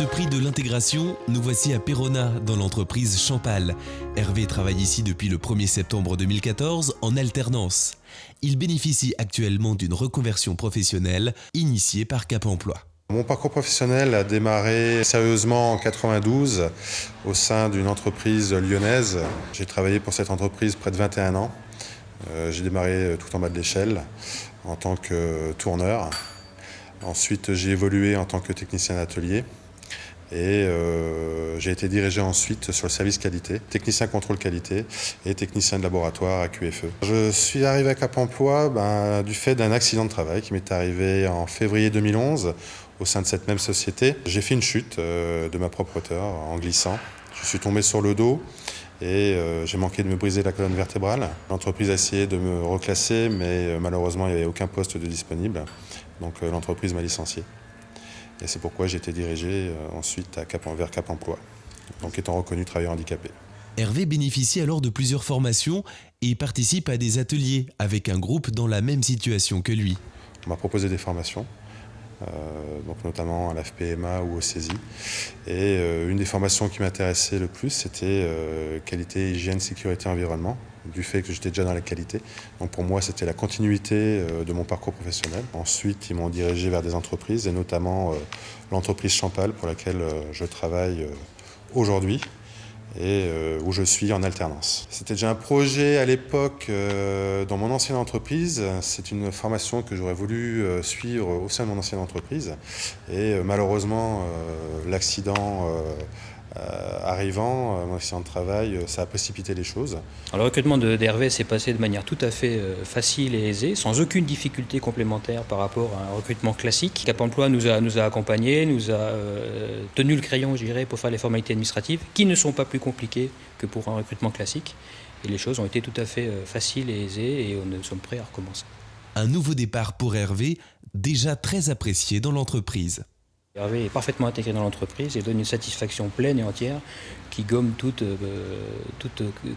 ce prix de l'intégration, nous voici à Péronat, dans l'entreprise Champal. Hervé travaille ici depuis le 1er septembre 2014 en alternance. Il bénéficie actuellement d'une reconversion professionnelle initiée par Cap Emploi. Mon parcours professionnel a démarré sérieusement en 92 au sein d'une entreprise lyonnaise. J'ai travaillé pour cette entreprise près de 21 ans. J'ai démarré tout en bas de l'échelle en tant que tourneur. Ensuite, j'ai évolué en tant que technicien d'atelier et j'ai été dirigé ensuite sur le service qualité, technicien contrôle qualité et technicien de laboratoire à QFE. Je suis arrivé à Cap Emploi du fait d'un accident de travail qui m'est arrivé en février 2011 au sein de cette même société. J'ai fait une chute de ma propre hauteur en glissant. Je suis tombé sur le dos et j'ai manqué de me briser la colonne vertébrale. L'entreprise a essayé de me reclasser, mais malheureusement il n'y avait aucun poste de disponible. Donc l'entreprise m'a licencié. Et c'est pourquoi j'ai été dirigé ensuite vers Cap Emploi, donc étant reconnu travailleur handicapé. Hervé bénéficie alors de plusieurs formations et participe à des ateliers avec un groupe dans la même situation que lui. On m'a proposé des formations, donc notamment à la FPMA ou au CESI. Et une des formations qui m'intéressait le plus, c'était qualité, hygiène, sécurité, environnement, du fait que j'étais déjà dans la qualité. Donc pour moi, c'était la continuité de mon parcours professionnel. Ensuite, ils m'ont dirigé vers des entreprises, et notamment l'entreprise Champal, pour laquelle je travaille aujourd'hui, et où je suis en alternance. C'était déjà un projet à l'époque dans mon ancienne entreprise. C'est une formation que j'aurais voulu suivre au sein de mon ancienne entreprise. Et malheureusement, l'accident arrivant, mon accident de travail, ça a précipité les choses. Alors, le recrutement d'Hervé s'est passé de manière tout à fait facile et aisée, sans aucune difficulté complémentaire par rapport à un recrutement classique. Cap Emploi nous a accompagnés, nous a tenu le crayon, je dirais, pour faire les formalités administratives, qui ne sont pas plus compliquées que pour un recrutement classique. Et les choses ont été tout à fait faciles et aisées, et nous sommes prêts à recommencer. Un nouveau départ pour Hervé, déjà très apprécié dans l'entreprise. Hervé est parfaitement intégré dans l'entreprise et donne une satisfaction pleine et entière qui gomme toute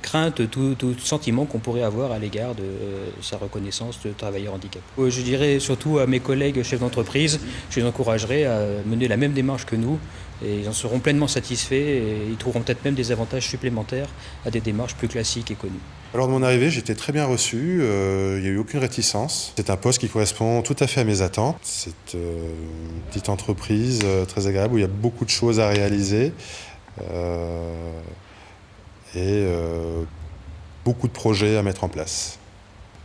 crainte, tout sentiment qu'on pourrait avoir à l'égard de sa reconnaissance de travailleur handicapé. Je dirais surtout à mes collègues chefs d'entreprise, je les encouragerai à mener la même démarche que nous et ils en seront pleinement satisfaits et ils trouveront peut-être même des avantages supplémentaires à des démarches plus classiques et connues. Lors de mon arrivée, j'étais très bien reçu, il n'y a eu aucune réticence. C'est un poste qui correspond tout à fait à mes attentes. C'est une petite entreprise très agréable où il y a beaucoup de choses à réaliser et beaucoup de projets à mettre en place.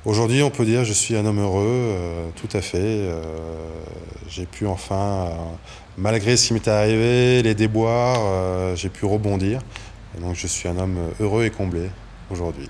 Aujourd'hui, on peut dire que je suis un homme heureux, tout à fait. J'ai pu enfin, malgré ce qui m'était arrivé, les déboires, j'ai pu rebondir. Et donc je suis un homme heureux et comblé aujourd'hui.